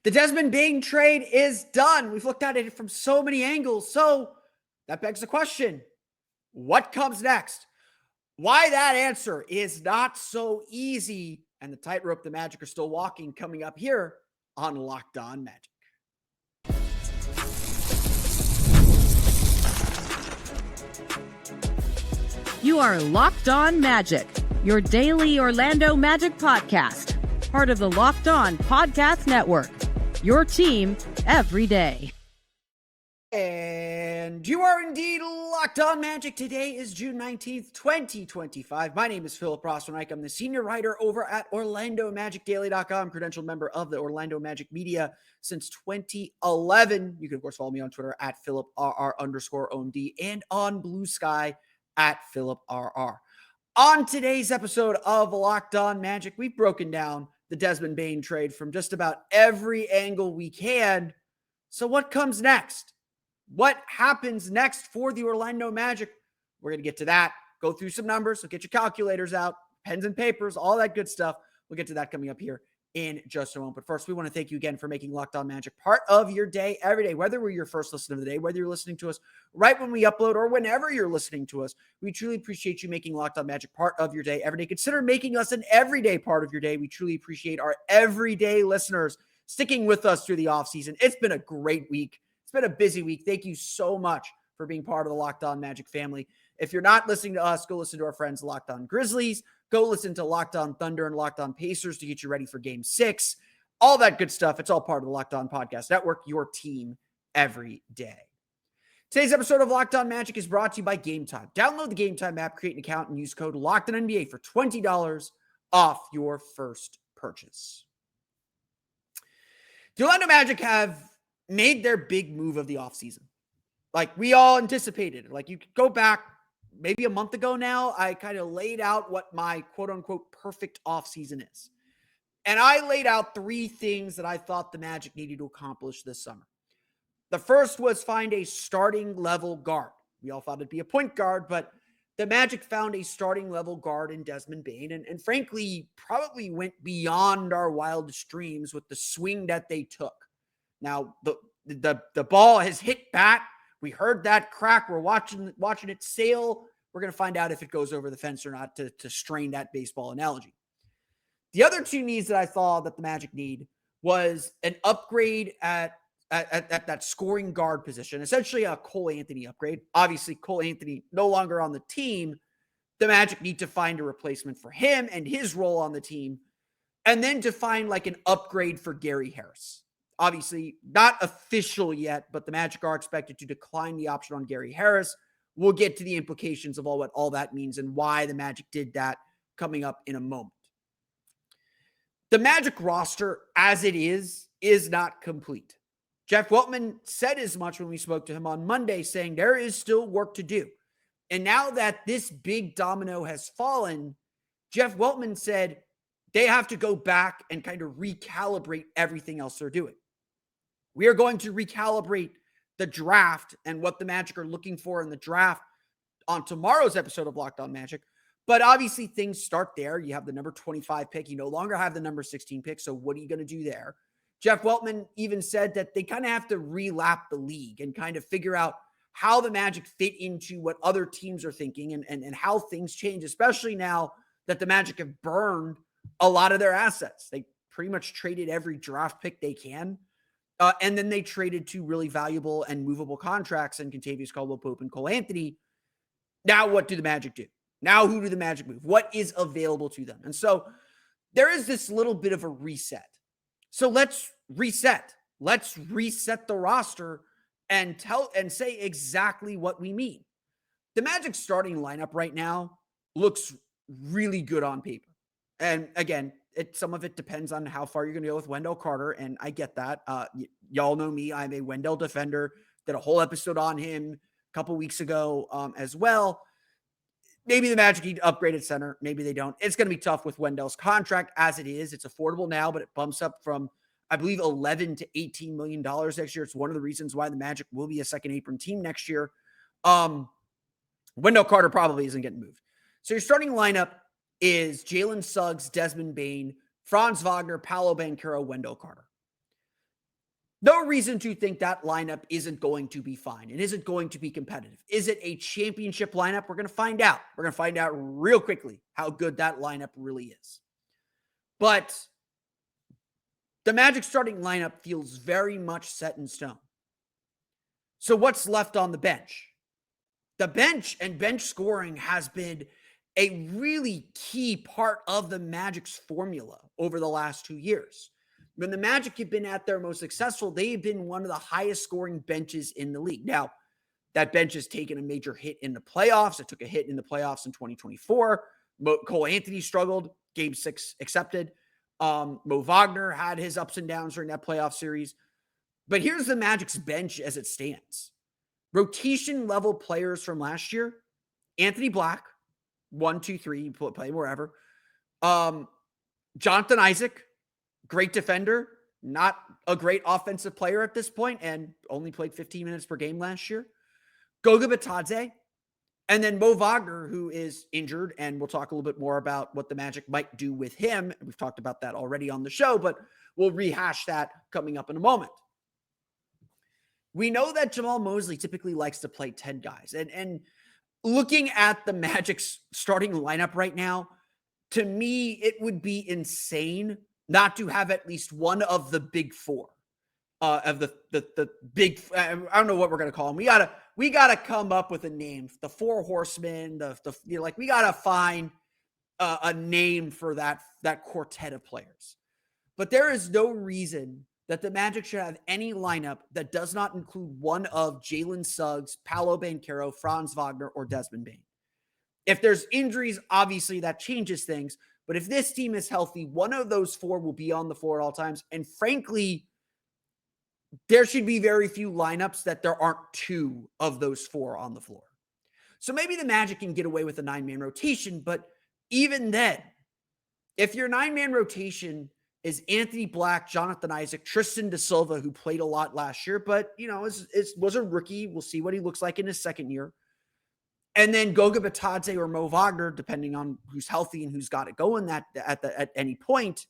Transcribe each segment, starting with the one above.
The Desmond Bane trade is done. We've looked at it from so many angles. So that begs the question, what comes next? Why that answer is not so easy, and the tightrope the Magic are still walking, coming up here on Locked On Magic. You are Locked On Magic, your daily Orlando Magic podcast, part of the Locked On Podcast Network, your team every day. And you are indeed Locked On Magic. Today is June 19th, 2025. My name is Philip Rossman-Reich. I'm the senior writer over at OrlandoMagicDaily.com, credentialed member of the Orlando Magic media since 2011. You can, of course, follow me on Twitter at PhilipRR_OMD and on Blue Sky at PhilipRR. On today's episode of Locked On Magic, we've broken down the Desmond Bain trade from just about every angle we can. So what comes next? What happens next for the Orlando Magic? We're going to get to that, go through some numbers, so get your calculators out, pens and papers, all that good stuff. We'll get to that coming up here in just a moment. But first, we want to thank you again for making Locked On Magic part of your day every day, whether we're your first listen of the day, whether you're listening to us right when we upload or whenever you're listening to us. We truly appreciate you making Locked On Magic part of your day every day. Consider making us an everyday part of your day. We truly appreciate our everyday listeners sticking with us through the offseason. It's been a great week. It's been a busy week. Thank you so much for being part of the Locked On Magic family. If you're not listening to us, go listen to our friends Locked On Grizzlies. Go listen to Locked On Thunder and Locked On Pacers to get you ready for Game 6. All that good stuff. It's all part of the Locked On Podcast Network, your team every day. Today's episode of Locked On Magic is brought to you by Game Time. Download the Game Time app, create an account, and use code LOCKEDONNBA for $20 off your first purchase. The Orlando Magic have made their big move of the offseason. Like we all anticipated. Like you could go back maybe a month ago now, I kind of laid out what my quote unquote perfect offseason is. And I laid out three things that I thought the Magic needed to accomplish this summer. The first was find a starting level guard. We all thought it'd be a point guard, but the Magic found a starting level guard in Desmond Bain. And frankly, probably went beyond our wildest dreams with the swing that they took. Now, the ball has hit bat. We heard that crack. We're watching it sail. We're going to find out if it goes over the fence or not to strain that baseball analogy. The other two needs that I thought that the Magic need was an upgrade at that scoring guard position, essentially a Cole Anthony upgrade. Obviously, Cole Anthony no longer on the team. The Magic need to find a replacement for him and his role on the team, and then to find like an upgrade for Gary Harris. Obviously, not official yet, but the Magic are expected to decline the option on Gary Harris. We'll get to the implications of what all that means and why the Magic did that coming up in a moment. The Magic roster, as it is not complete. Jeff Weltman said as much when we spoke to him on Monday, saying there is still work to do. And now that this big domino has fallen, Jeff Weltman said they have to go back and kind of recalibrate everything else they're doing. We are going to recalibrate the draft and what the Magic are looking for in the draft on tomorrow's episode of Locked On Magic. But obviously things start there. You have the number 25 pick. You no longer have the number 16 pick. So what are you going to do there? Jeff Weltman even said that they kind of have to relap the league and kind of figure out how the Magic fit into what other teams are thinking and how things change, especially now that the Magic have burned a lot of their assets. They pretty much traded every draft pick they can. And then they traded two really valuable and movable contracts in Kentavious Caldwell-Pope and Cole Anthony. Now what do the Magic do? Now who do the Magic move? What is available to them? And so there is this little bit of a reset. So let's reset. Let's reset the roster and say exactly what we mean. The Magic starting lineup right now looks really good on paper. And again, some of it depends on how far you're going to go with Wendell Carter, and I get that. Y'all know me. I'm a Wendell defender. Did a whole episode on him a couple weeks ago as well. Maybe the Magic need to upgrade at center. Maybe they don't. It's going to be tough with Wendell's contract as it is. It's affordable now, but it bumps up from, I believe, $11 to $18 million next year. It's one of the reasons why the Magic will be a second apron team next year. Wendell Carter probably isn't getting moved. So your starting lineup is Jalen Suggs, Desmond Bain, Franz Wagner, Paolo Banchero, Wendell Carter. No reason to think that lineup isn't going to be fine. It isn't going to be competitive. Is it a championship lineup? We're going to find out. We're going to find out real quickly how good that lineup really is. But the Magic starting lineup feels very much set in stone. So what's left on the bench? The bench and bench scoring has been a really key part of the Magic's formula over the last 2 years. When the Magic have been at their most successful, they've been one of the highest scoring benches in the league. Now, that bench has taken a major hit in the playoffs. It took a hit in the playoffs in 2024. Cole Anthony struggled, game 6 accepted. Mo Wagner had his ups and downs during that playoff series. But here's the Magic's bench as it stands. Rotation level players from last year: Anthony Black, 1, 2, 3, play wherever. Jonathan Isaac, great defender, not a great offensive player at this point, and only played 15 minutes per game last year. Goga Bitadze, and then Mo Wagner, who is injured, and we'll talk a little bit more about what the Magic might do with him. We've talked about that already on the show, but we'll rehash that coming up in a moment. We know that Jamal Mosley typically likes to play 10 guys, and looking at the Magic's starting lineup right now, to me, it would be insane not to have at least one of the big four of the big. I don't know what we're gonna call them. We gotta come up with a name. The Four Horsemen. We gotta find a name for that quartet of players. But there is no reason that the Magic should have any lineup that does not include one of Jalen Suggs, Paolo Banchero, Franz Wagner, or Desmond Bain. If there's injuries, obviously that changes things. But if this team is healthy, one of those four will be on the floor at all times. And frankly, there should be very few lineups that there aren't two of those four on the floor. So maybe the Magic can get away with a 9-man rotation. But even then, if your 9-man rotation is Anthony Black, Jonathan Isaac, Tristan Da Silva, who played a lot last year, but, was a rookie. We'll see what he looks like in his second year. And then Goga Bitadze or Mo Wagner, depending on who's healthy and who's got it going at any point.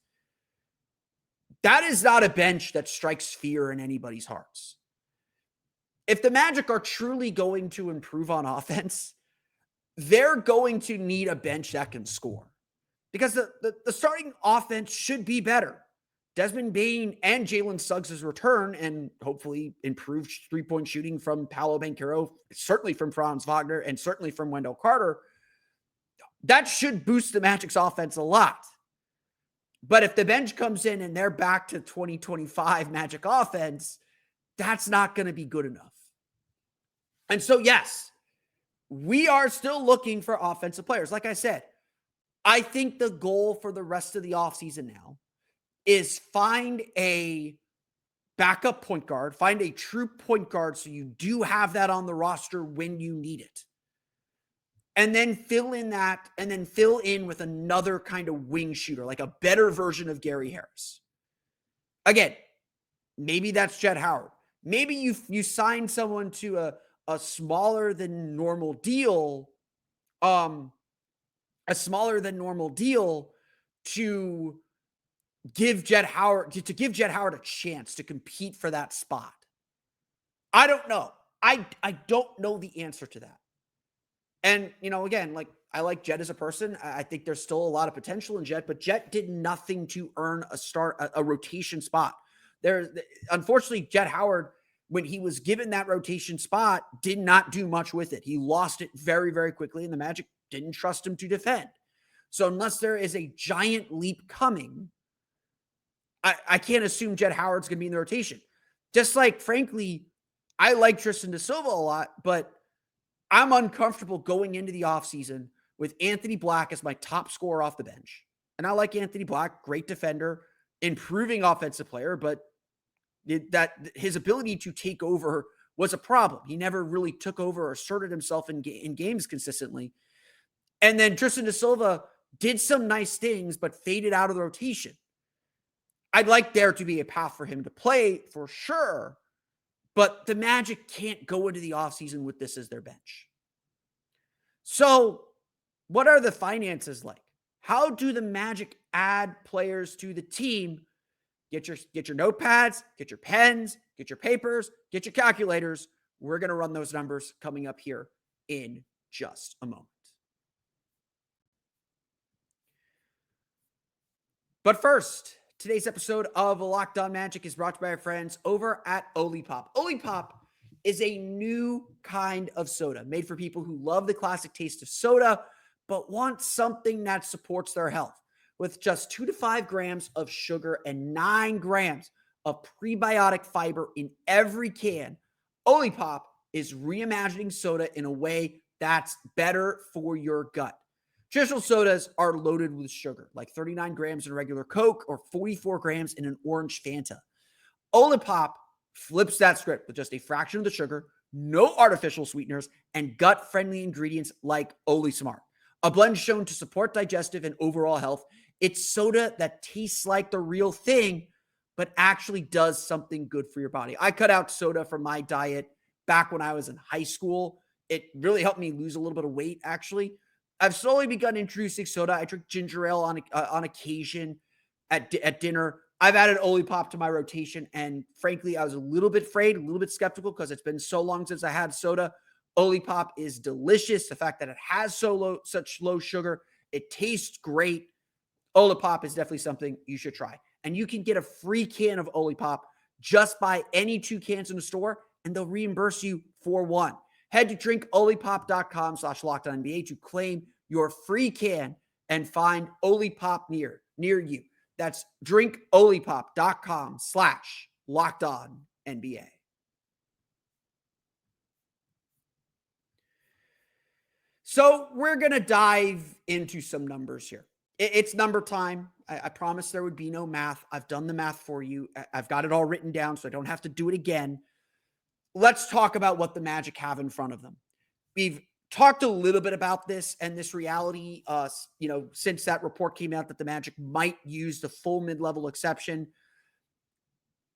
That is not a bench that strikes fear in anybody's hearts. If the Magic are truly going to improve on offense, they're going to need a bench that can score. Because the starting offense should be better. Desmond Bane and Jalen Suggs' return, and hopefully improved three-point shooting from Paolo Banchero, certainly from Franz Wagner, and certainly from Wendell Carter, that should boost the Magic's offense a lot. But if the bench comes in and they're back to 2025 Magic offense, that's not going to be good enough. And so, yes, we are still looking for offensive players. Like I said, I think the goal for the rest of the offseason now is find a backup point guard, find a true point guard so you do have that on the roster when you need it. And then fill in with another kind of wing shooter, like a better version of Gary Harris. Again, maybe that's Jett Howard. Maybe you sign someone to a smaller than normal deal, to give Jett Howard a chance to compete for that spot. I don't know. I don't know the answer to that. And, again, I like Jett as a person. I think there's still a lot of potential in Jett, but Jett did nothing to earn a rotation spot. Unfortunately, Jett Howard, when he was given that rotation spot, did not do much with it. He lost it very, very quickly, and the Magic didn't trust him to defend. So unless there is a giant leap coming, I can't assume Jett Howard's going to be in the rotation. Just like, frankly, I like Tristan Da Silva a lot, but I'm uncomfortable going into the offseason with Anthony Black as my top scorer off the bench. And I like Anthony Black, great defender, improving offensive player, but that his ability to take over was a problem. He never really took over or asserted himself in games consistently. And then Tristan Da Silva did some nice things, but faded out of the rotation. I'd like there to be a path for him to play for sure, but the Magic can't go into the offseason with this as their bench. So what are the finances like? How do the Magic add players to the team Get your notepads, get your pens, get your papers, get your calculators. We're going to run those numbers coming up here in just a moment. But first, today's episode of Locked On Magic is brought to you by our friends over at OLIPOP. OLIPOP is a new kind of soda made for people who love the classic taste of soda, but want something that supports their health. With just 2 to 5 grams of sugar and 9 grams of prebiotic fiber in every can, OLIPOP is reimagining soda in a way that's better for your gut. Traditional sodas are loaded with sugar, like 39 grams in regular Coke or 44 grams in an orange Fanta. OLIPOP flips that script with just a fraction of the sugar, no artificial sweeteners, and gut-friendly ingredients like OliSmart. A blend shown to support digestive and overall health. It's soda that tastes like the real thing, but actually does something good for your body. I cut out soda from my diet back when I was in high school. It really helped me lose a little bit of weight, actually. I've slowly begun introducing soda. I drink ginger ale on occasion at dinner. I've added OLIPOP to my rotation, and frankly, I was a little bit afraid, a little bit skeptical because it's been so long since I had soda. OLIPOP is delicious. The fact that it has such low sugar, it tastes great. OLIPOP is definitely something you should try. And you can get a free can of OLIPOP. Just buy any 2 cans in the store, and they'll reimburse you for 1. Head to drinkolipop.com/LockedOnNBA to claim your free can and find OLIPOP near you. That's drinkolipop.com/LockedOnNBA. So we're going to dive into some numbers here. It's number time. I promised there would be no math. I've done the math for you. I've got it all written down, so I don't have to do it again. Let's talk about what the Magic have in front of them. We've talked a little bit about this and this reality, since that report came out that the Magic might use the full mid-level exception.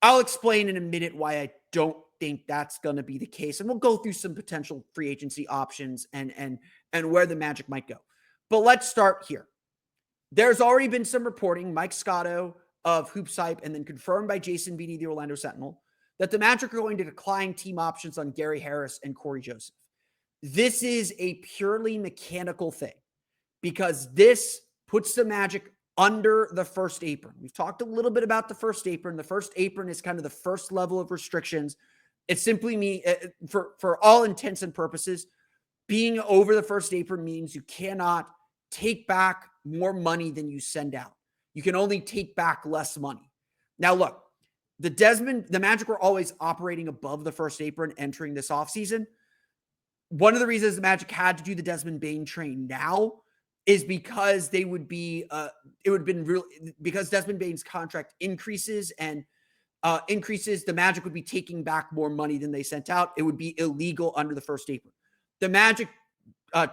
I'll explain in a minute why I don't think that's going to be the case, and we'll go through some potential free agency options and where the Magic might go. But let's start here. There's already been some reporting, Mike Scotto of Hoops Hype, and then confirmed by Jason Beattie, the Orlando Sentinel, that the Magic are going to decline team options on Gary Harris and Corey Joseph. This is a purely mechanical thing because this puts the Magic under the first apron. We've talked a little bit about the first apron. The first apron is kind of the first level of restrictions. It simply means, for all intents and purposes, being over the first apron means you cannot take back more money than you send out. You can only take back less money. Now, look, the Magic were always operating above the first apron entering this offseason. One of the reasons the Magic had to do the Desmond Bane trade now is because because Desmond Bane's contract increases, the Magic would be taking back more money than they sent out. It would be illegal under the first apron. The Magic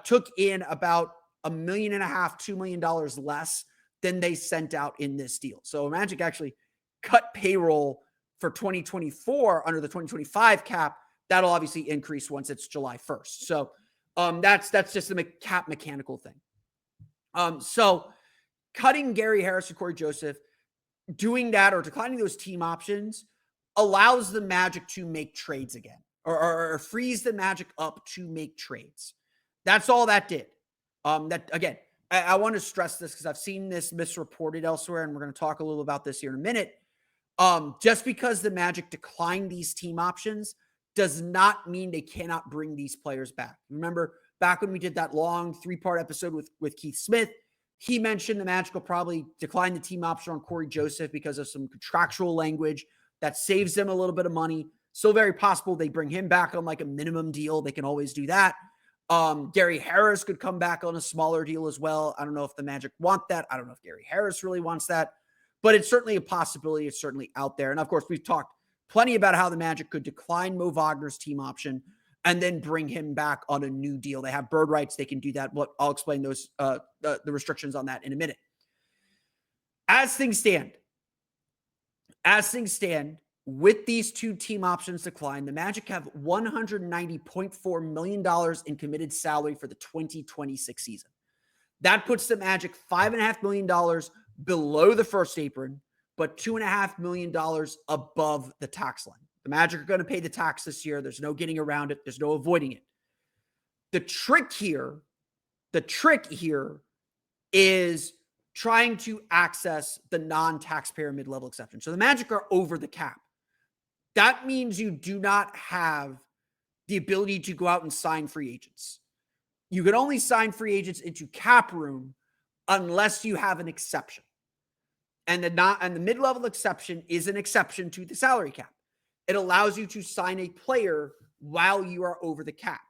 took in about $1.5 million, $2 million less than they sent out in this deal. So Magic actually cut payroll for 2024 under the 2025 cap. That'll obviously increase once it's July 1st. So that's just a cap mechanical thing. So cutting Gary Harris and Corey Joseph, doing that or declining those team options allows the Magic to make trades again or frees the Magic up to make trades. That's all that did. That again, I want to stress this because I've seen this misreported elsewhere, and we're going to talk a little about this here in a minute. Just because the Magic declined these team options does not mean they cannot bring these players back. Remember, back when we did that long 3-part episode with Keith Smith, he mentioned the Magic will probably decline the team option on Corey Joseph because of some contractual language that saves them a little bit of money. So very possible they bring him back on like a minimum deal. They can always do that. Gary Harris could come back on a smaller deal as well. I don't know if the Magic want that. I don't know if Gary Harris really wants that, but it's certainly a possibility. It's certainly out there. And of course, we've talked plenty about how the Magic could decline Mo Wagner's team option and then bring him back on a new deal. They have bird rights. They can do that. But I'll explain those, the restrictions on that in a minute. As things stand, with these 2 team options declined, the Magic have $190.4 million in committed salary for the 2026 season. That puts the Magic $5.5 million below the first apron, but $2.5 million above the tax line. The Magic are going to pay the tax this year. There's no getting around it. There's no avoiding it. The trick here is trying to access the non-taxpayer mid-level exception. So the Magic are over the cap. That means you do not have the ability to go out and sign free agents. You can only sign free agents into cap room unless you have an exception. And the mid-level exception is an exception to the salary cap. It allows you to sign a player while you are over the cap.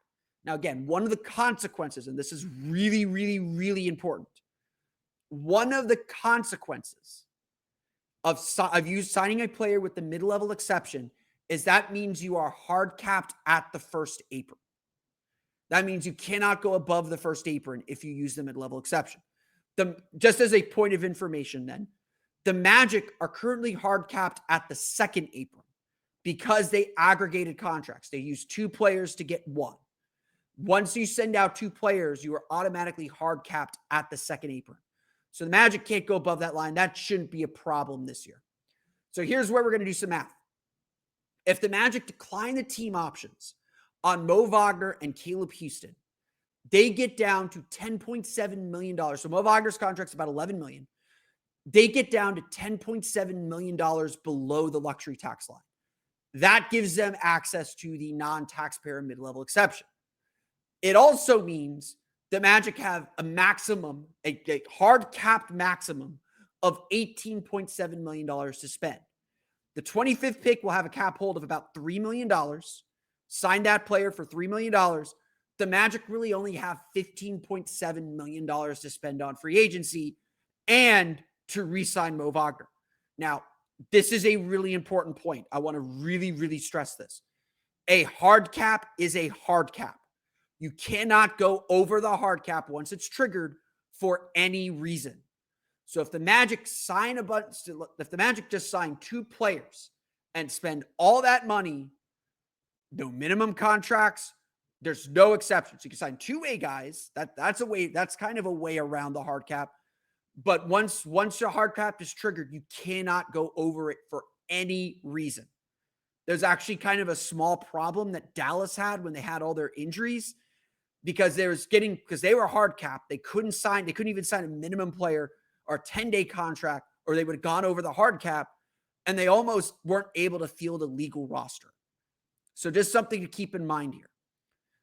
Now, again, one of the consequences, and this is really, really, really important. One of the consequences of you signing a player with the mid-level exception is that means you are hard capped at the first apron. That means you cannot go above the first apron if you use the mid-level exception. Just as a point of information then, the Magic are currently hard capped at the second apron because they aggregated contracts. They used 2 players to get 1. Once you send out 2 players, you are automatically hard capped at the second apron. So the Magic can't go above that line. That shouldn't be a problem this year. So here's where we're going to do some math. If the Magic decline the team options on Mo Wagner and Caleb Houston, they get down to $10.7 million. So Mo Wagner's contract's about $11 million. They get down to $10.7 million below the luxury tax line. That gives them access to the non-taxpayer mid-level exception. It also means the Magic have a maximum, a hard-capped maximum of $18.7 million to spend. The 25th pick will have a cap hold of about $3 million. Sign that player for $3 million. The Magic really only have $15.7 million to spend on free agency and to re-sign Mo Wagner. Now, this is a really important point. I want to really, really stress this. A hard cap is a hard cap. You cannot go over the hard cap once it's triggered for any reason. So if the Magic just sign 2 players and spend all that money, no minimum contracts, there's no exceptions. You can sign 2 guys. That's kind of a way around the hard cap. But once your hard cap is triggered, you cannot go over it for any reason. There's actually kind of a small problem that Dallas had when they had all their injuries because they were hard cap. They couldn't even sign a minimum player or a 10-day contract, or they would have gone over the hard cap, and they almost weren't able to field a legal roster. So just something to keep in mind here.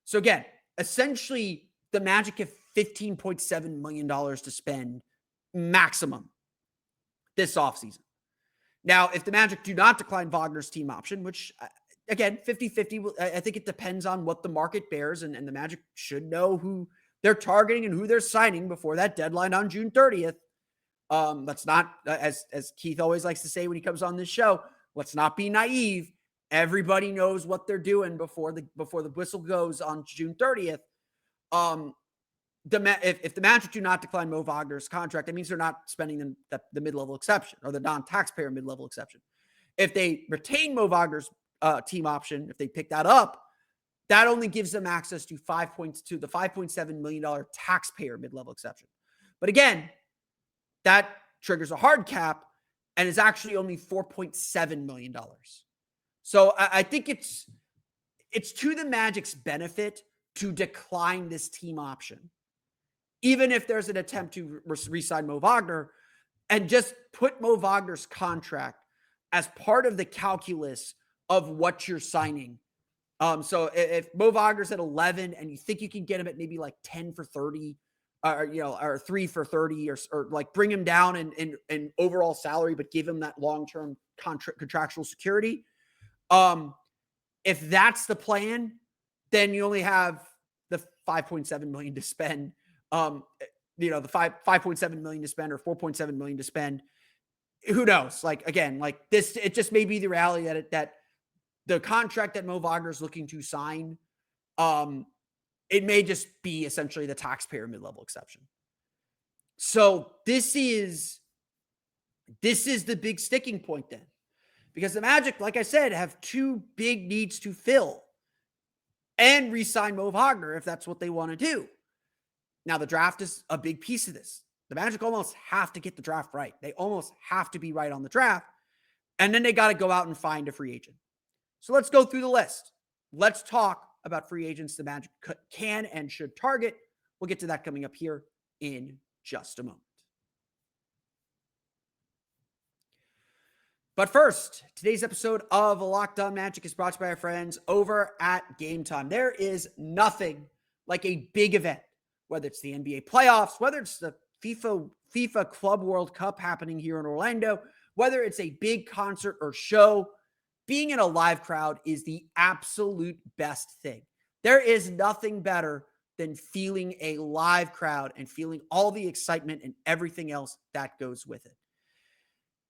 So again, essentially, the Magic have $15.7 million to spend maximum this offseason. Now, if the Magic do not decline Wagner's team option, which, again, 50-50, I think it depends on what the market bears, and the Magic should know who they're targeting and who they're signing before that deadline on June 30th. Let's not, as Keith always likes to say when he comes on this show, let's not be naive. Everybody knows what they're doing before the whistle goes on June 30th. If the Magic do not decline Mo Wagner's contract, that means they're not spending the mid-level exception or the non-taxpayer mid-level exception. If they retain Mo Wagner's team option, if they pick that up, that only gives them access to the $5.7 million taxpayer mid-level exception. But again, that triggers a hard cap and is actually only $4.7 million. So I think it's to the Magic's benefit to decline this team option, even if there's an attempt to re-sign Mo Wagner, and just put Mo Wagner's contract as part of the calculus of what you're signing. So if Mo Wagner's at 11 and you think you can get him at maybe like 10 for 30, or 3 for 30, or like bring him down in overall salary, but give him that long-term contractual security. If that's the plan, then you only have the $5.7 million to spend. The $5.7 million to spend or $4.7 million to spend. Who knows? Like, again, like this, it just may be the reality that the contract that Mo Wagner is looking to sign, it may just be essentially the taxpayer mid-level exception. So this is the big sticking point then, because the Magic, like I said, have 2 big needs to fill and re-sign Mo Wagner if that's what they want to do. Now, the draft is a big piece of this. The Magic almost have to get the draft right. They almost have to be right on the draft. And then they got to go out and find a free agent. So let's go through the list. Let's talk about free agents the Magic can and should target. We'll get to that coming up here in just a moment. But first, today's episode of Locked On Magic is brought to you by our friends over at Game Time. There is nothing like a big event, whether it's the NBA playoffs, whether it's the FIFA Club World Cup happening here in Orlando, whether it's a big concert or show. Being in a live crowd is the absolute best thing. There is nothing better than feeling a live crowd and feeling all the excitement and everything else that goes with it.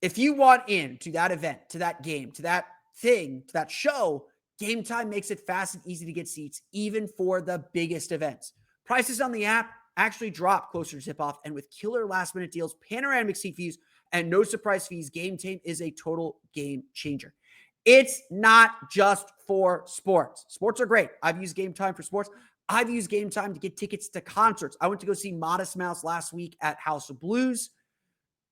If you want in to that event, to that game, to that thing, to that show, Game Time makes it fast and easy to get seats, even for the biggest events. Prices on the app actually drop closer to tip-off, and with killer last-minute deals, panoramic seat fees, and no surprise fees, Game Time is a total game changer. It's not just for sports. Sports are great. I've used Game Time for sports. I've used Game Time to get tickets to concerts. I went to go see Modest Mouse last week at House of Blues.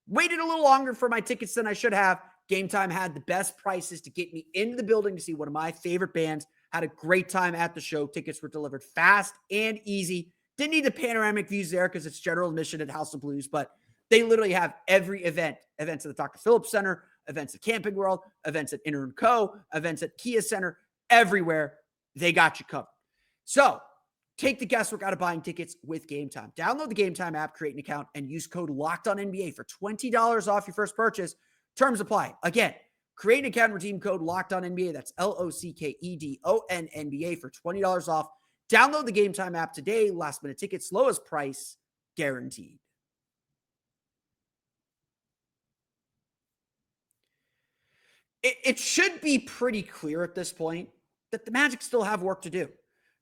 Waited a little longer for my tickets than I should have. Game Time had the best prices to get me into the building to see one of my favorite bands. Had a great time at the show. Tickets were delivered fast and easy. Didn't need the panoramic views there because it's general admission at House of Blues, but they literally have every event. Events at the Dr. Phillips Center, events at Camping World, events at Inter & Co., events at Kia Center, everywhere. They got you covered. So take the guesswork out of buying tickets with Game Time. Download the Game Time app, create an account, and use code LOCKEDONNBA for $20 off your first purchase. Terms apply. Again, create an account and redeem code LOCKEDONNBA. That's LOCKEDONNBA for $20 off. Download the Game Time app today. Last minute tickets, lowest price guaranteed. It should be pretty clear at this point that the Magic still have work to do.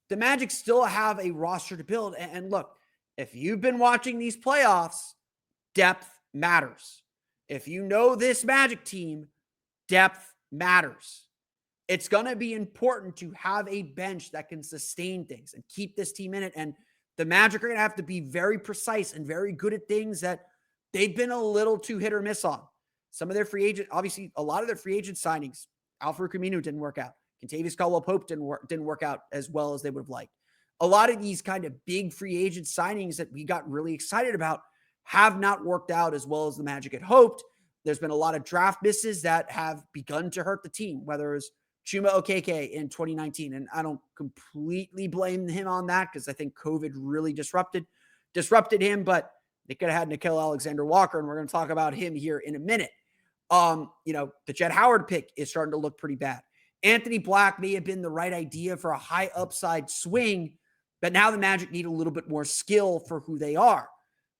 The Magic still have a roster to build. And look, if you've been watching these playoffs, depth matters. If you know this Magic team, depth matters. It's going to be important to have a bench that can sustain things and keep this team in it. And the Magic are going to have to be very precise and very good at things that they've been a little too hit or miss on. Some of their free agent, obviously a lot of their free agent signings, Al-Farouq Aminu didn't work out. Kentavious Caldwell-Pope didn't work out as well as they would have liked. A lot of these kind of big free agent signings that we got really excited about have not worked out as well as the Magic had hoped. There's been a lot of draft misses that have begun to hurt the team, whether it was Chuma Okeke in 2019. And I don't completely blame him on that because I think COVID really disrupted him, but they could have had Nickeil Alexander-Walker, and we're going to talk about him here in a minute. The Jett Howard pick is starting to look pretty bad. Anthony Black may have been the right idea for a high upside swing, but now the Magic need a little bit more skill for who they are.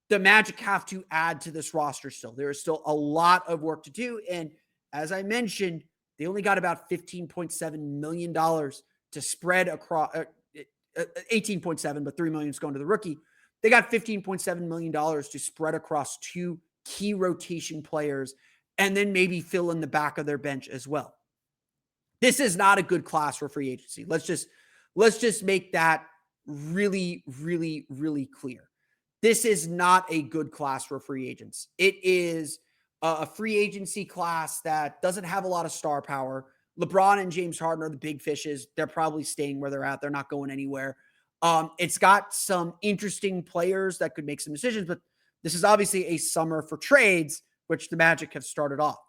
The Magic have to add to this roster still. There is still a lot of work to do. And as I mentioned, they only got about $15.7 million to spread across 18.7, but $3 million is going to the rookie. They got $15.7 million to spread across two key rotation players and then maybe fill in the back of their bench as well. This is not a good class for free agency. Let's just make that really, really, really clear. This is not a good class for free agents. It is a free agency class that doesn't have a lot of star power. LeBron and James Harden are the big fishes. They're probably staying where they're at. They're not going anywhere. It's got some interesting players that could make some decisions, but this is obviously a summer for trades, which the Magic have started off.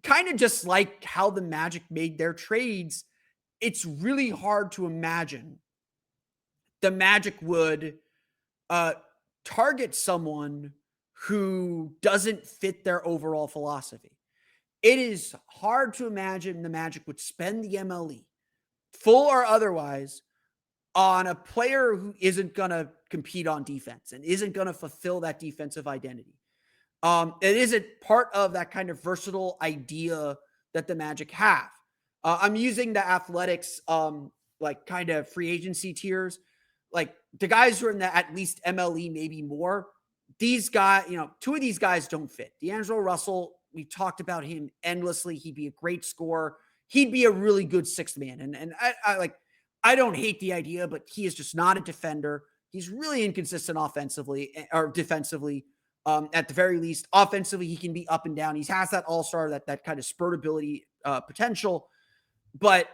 Kind of just like how the Magic made their trades, it's really hard to imagine the Magic would target someone who doesn't fit their overall philosophy. It is hard to imagine the Magic would spend the MLE, full or otherwise, on a player who isn't going to compete on defense and isn't going to fulfill that defensive identity. It isn't part of that kind of versatile idea that the Magic have. I'm using the Athletics, kind of free agency tiers. Like the guys who are in the at least MLE, maybe more. These guys, two of these guys don't fit. D'Angelo Russell, we talked about him endlessly. He'd be a great scorer. He'd be a really good sixth man. And I don't hate the idea, but he is just not a defender. He's really inconsistent offensively or defensively. At the very least, offensively, he can be up and down. He has that all-star, that kind of spurt ability potential. But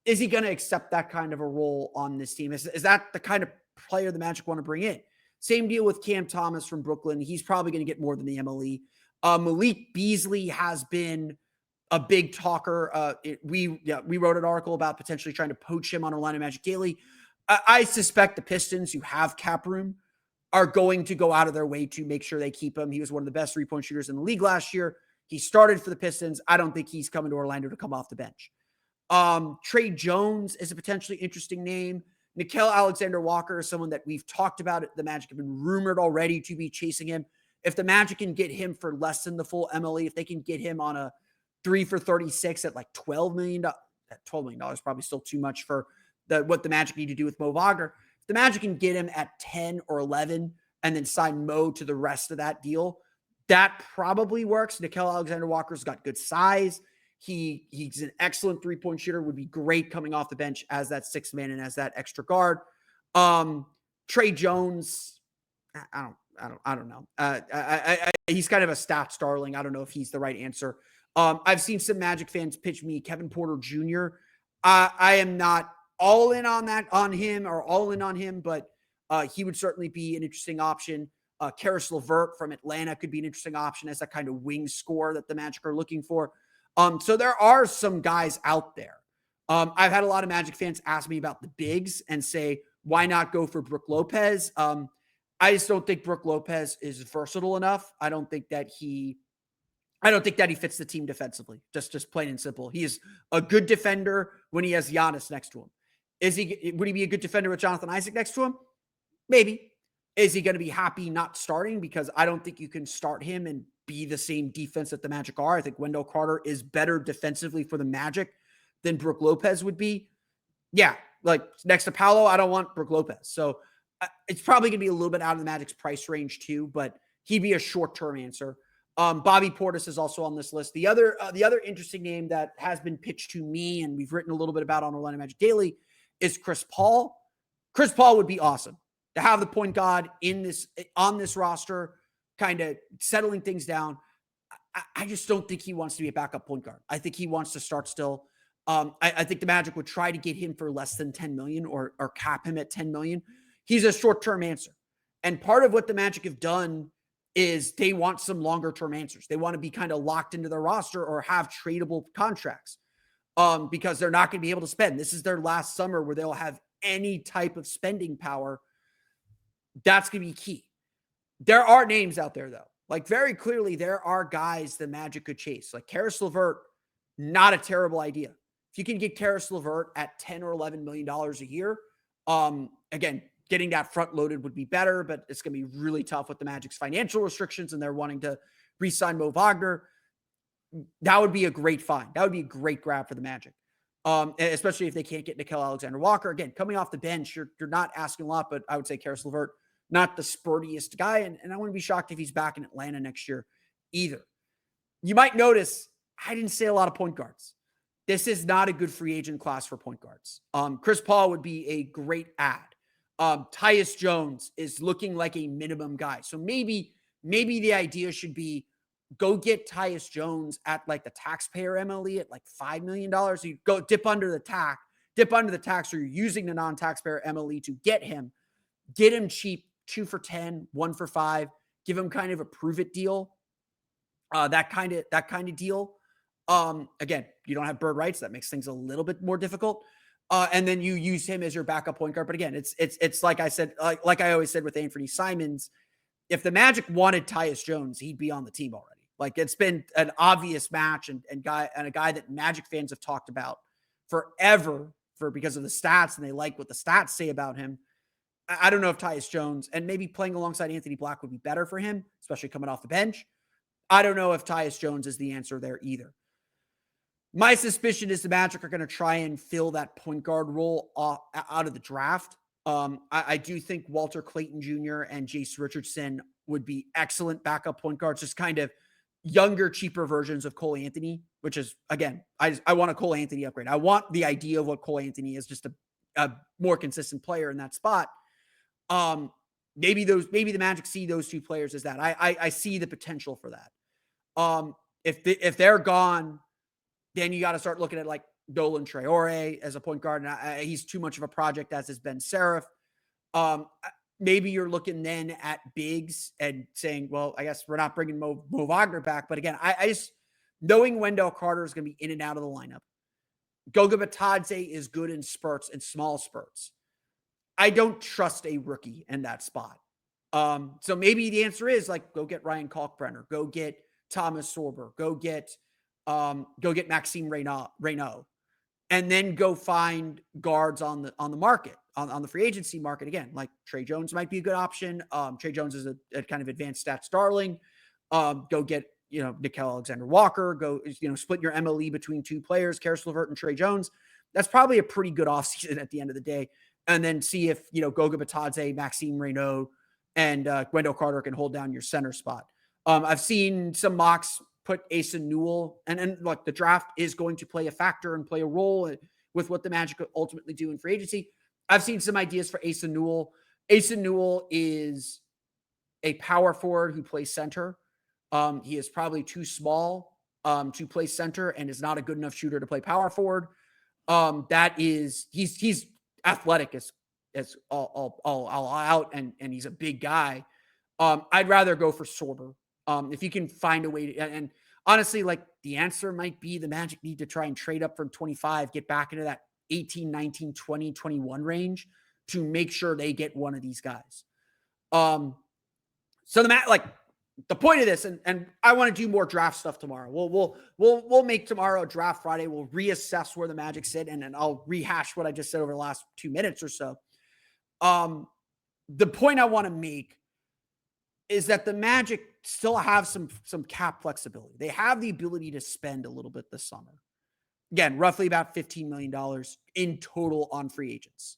is he going to accept that kind of a role on this team? Is that the kind of player the Magic want to bring in? Same deal with Cam Thomas from Brooklyn. He's probably going to get more than the MLE. Malik Beasley has been a big talker. We wrote an article about potentially trying to poach him on Orlando Magic Daily. I suspect the Pistons, who have cap room, are going to go out of their way to make sure they keep him. He was one of the best three-point shooters in the league last year. He started for the Pistons. I don't think he's coming to Orlando to come off the bench. Trey Jones is a potentially interesting name. Nickeil Alexander-Walker is someone that we've talked about. The Magic have been rumored already to be chasing him. If the Magic can get him for less than the full MLE, if they can get him on a 3 for 36 at like $12 million, $12 million is probably still too much for what the Magic need to do with Mo Wagner. If the Magic can get him at 10 or 11 and then sign Mo to the rest of that deal, that probably works. Nickeil Alexander-Walker's got good size. He's an excellent three-point shooter, would be great coming off the bench as that sixth man and as that extra guard. Trey Jones, I don't know. He's kind of a stats darling. I don't know if he's the right answer. I've seen some Magic fans pitch me Kevin Porter Jr. I am not all in on him, but he would certainly be an interesting option. Karis LeVert from Atlanta could be an interesting option as that kind of wing scorer that the Magic are looking for. So there are some guys out there. I've had a lot of Magic fans ask me about the bigs and say, why not go for Brook Lopez? I just don't think Brook Lopez is versatile enough. I don't think that he fits the team defensively. Just plain and simple. He is a good defender when he has Giannis next to him. Would he be a good defender with Jonathan Isaac next to him? Maybe. Is he going to be happy not starting? Because I don't think you can start him and be the same defense that the Magic are. I think Wendell Carter is better defensively for the Magic than Brook Lopez would be. Yeah, like next to Paolo, I don't want Brook Lopez. So it's probably going to be a little bit out of the Magic's price range too, but he'd be a short-term answer. Bobby Portis is also on this list. The other interesting name that has been pitched to me and we've written a little bit about on Orlando Magic Daily is Chris Paul. Chris Paul would be awesome to have the point guard on this roster, kind of settling things down. I just don't think he wants to be a backup point guard. I think he wants to start still. I think the Magic would try to get him for less than $10 million or cap him at $10 million. He's a short-term answer. And part of what the Magic have done is they want some longer-term answers. They want to be kind of locked into their roster or have tradable contracts because they're not going to be able to spend. This is their last summer where they'll have any type of spending power. That's going to be key. There are names out there, though. Like, very clearly, there are guys the Magic could chase. Like, Karis LeVert, not a terrible idea. If you can get Karis LeVert at $10 or $11 million a year, again, getting that front loaded would be better, but it's going to be really tough with the Magic's financial restrictions and they're wanting to re-sign Mo Wagner. That would be a great find. That would be a great grab for the Magic, especially if they can't get Nickeil Alexander-Walker. Again, coming off the bench, you're not asking a lot, but I would say Karis LeVert, not the spurtiest guy, and I wouldn't be shocked if he's back in Atlanta next year either. You might notice I didn't say a lot of point guards. This is not a good free agent class for point guards. Chris Paul would be a great add. Tyus Jones is looking like a minimum guy. So maybe the idea should be go get Tyus Jones at like the taxpayer MLE at like $5 million. So you go dip under the tax, or you're using the non-taxpayer MLE to get him cheap, 2 for 10, 1 for 5, give him kind of a prove it deal. That kind of deal. Again, you don't have bird rights. That makes things a little bit more difficult. And then you use him as your backup point guard. But again, it's like I said, like I always said with Anthony Simons, if the Magic wanted Tyus Jones, he'd be on the team already. Like, it's been an obvious match and a guy that Magic fans have talked about forever because of the stats, and they like what the stats say about him. I don't know if Tyus Jones and maybe playing alongside Anthony Black would be better for him, especially coming off the bench. I don't know if Tyus Jones is the answer there either. My suspicion is the Magic are going to try and fill that point guard role out of the draft. I do think Walter Clayton Jr. and Jace Richardson would be excellent backup point guards, just kind of younger, cheaper versions of Cole Anthony, which is, again, I want a Cole Anthony upgrade. I want the idea of what Cole Anthony is, just a more consistent player in that spot. Maybe the Magic see those two players as that. I see the potential for that. If they're gone, then you got to start looking at like Dolan Traore as a point guard. And he's too much of a project, as is Ben Seraph. Maybe you're looking then at bigs and saying, well, I guess we're not bringing Mo Wagner back. But again, I just, knowing Wendell Carter is going to be in and out of the lineup. Goga Bitadze is good in spurts and small spurts. I don't trust a rookie in that spot. So maybe the answer is like, go get Ryan Kalkbrenner, go get Thomas Sorber, go get Maxime Reynaud, and then go find guards on the market, on the free agency market. Again, like Trey Jones might be a good option. Trey Jones is a kind of advanced stats darling. Go get, Nickeil Alexander-Walker. Go, split your MLE between two players, Karis LeVert and Trey Jones. That's probably a pretty good offseason at the end of the day. And then see if, Goga Bitadze, Maxime Reynaud, and Wendell Carter can hold down your center spot. I've seen some mocks put Asa Newell, and look, the draft is going to play a factor and play a role with what the Magic ultimately do in free agency. I've seen some ideas for Asa Newell. Asa Newell is a power forward who plays center. He is probably too small to play center and is not a good enough shooter to play power forward. He's athletic as all out, and he's a big guy. I'd rather go for Sorber. If you can find a way to, and honestly, like the answer might be the Magic need to try and trade up from 25, get back into that 18, 19, 20, 21 range to make sure they get one of these guys. So the point of this, and I want to do more draft stuff tomorrow. We'll make tomorrow a draft Friday. We'll reassess where the Magic sit, and then I'll rehash what I just said over the last 2 minutes or so. The point I want to make is that the Magic still have some cap flexibility. They have the ability to spend a little bit this summer. Again, roughly about $15 million in total on free agents.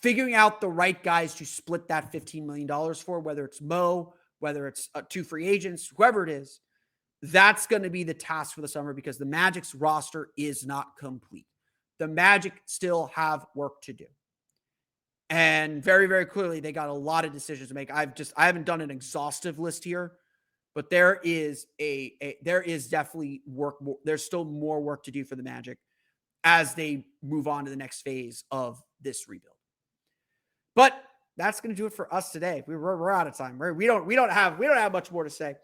Figuring out the right guys to split that $15 million for, whether it's Mo, whether it's two free agents, whoever it is, that's going to be the task for the summer because the Magic's roster is not complete. The Magic still have work to do. And very, very clearly, they got a lot of decisions to make. I haven't done an exhaustive list here, but there is definitely work. There's still more work to do for the Magic as they move on to the next phase of this rebuild. But that's going to do it for us today. We're out of time. We don't have much more to say.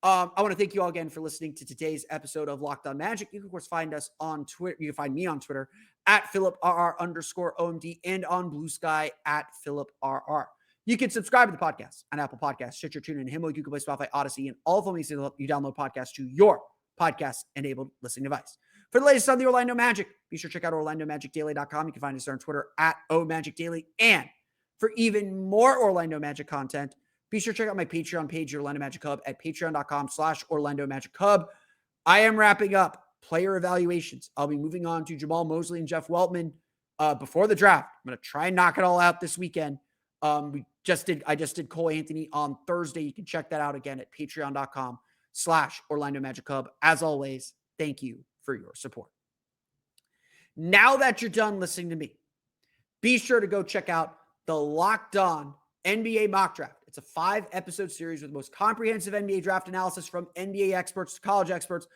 I want to thank you all again for listening to today's episode of Locked On Magic. You can, of course, find us on Twitter. You can find me on Twitter at PhilipRR_OMD and on Blue Sky at PhilipRR. You can subscribe to the podcast on Apple Podcasts, Stitcher, TuneIn, Himalaya, Google Play, Spotify, Odyssey, and all of them. You download podcasts to your podcast-enabled listening device. For the latest on the Orlando Magic, be sure to check out OrlandoMagicDaily.com. You can find us there on Twitter at OMagicDaily. And for even more Orlando Magic content, be sure to check out my Patreon page, Orlando Magic Hub, at patreon.com/Orlando Magic Hub. I am wrapping up player evaluations. I'll be moving on to Jamal Mosley and Jeff Weltman before the draft. I'm going to try and knock it all out this weekend. I just did Cole Anthony on Thursday. You can check that out again at patreon.com/Orlando Magic Hub. As always, thank you for your support. Now that you're done listening to me, be sure to go check out the Locked On NBA Mock Draft. It's a 5-episode series with the most comprehensive NBA draft analysis from NBA experts to college experts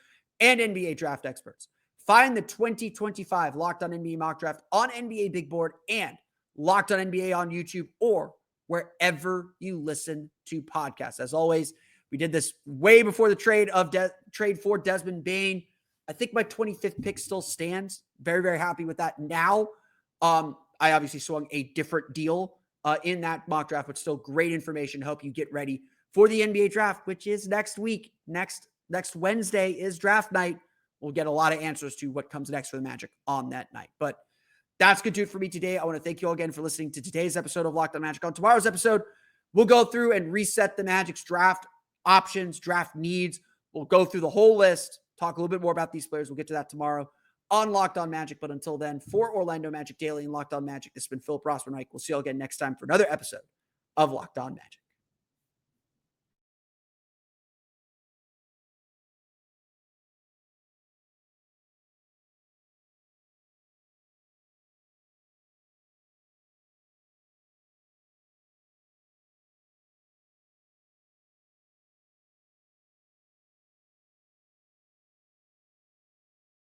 and NBA draft experts. Find the 2025 Locked On NBA Mock Draft on NBA Big Board and Locked On NBA on YouTube or wherever you listen to podcasts. As always, we did this way before the trade for Desmond Bane. I think my 25th pick still stands. Very, very happy with that. Now, I obviously swung a different deal in that mock draft, but still great information to help you get ready for the NBA draft, which is next week. Next Wednesday is draft night. We'll get a lot of answers to what comes next for the Magic on that night. But that's going to do it for me today. I want to thank you all again for listening to today's episode of Locked On Magic. On tomorrow's episode, we'll go through and reset the Magic's draft options, draft needs. We'll go through the whole list, talk a little bit more about these players. We'll get to that tomorrow on Locked On Magic. But until then, for Orlando Magic Daily and Locked On Magic, this has been Philip Rossman-Reich. We'll see you all again next time for another episode of Locked On Magic.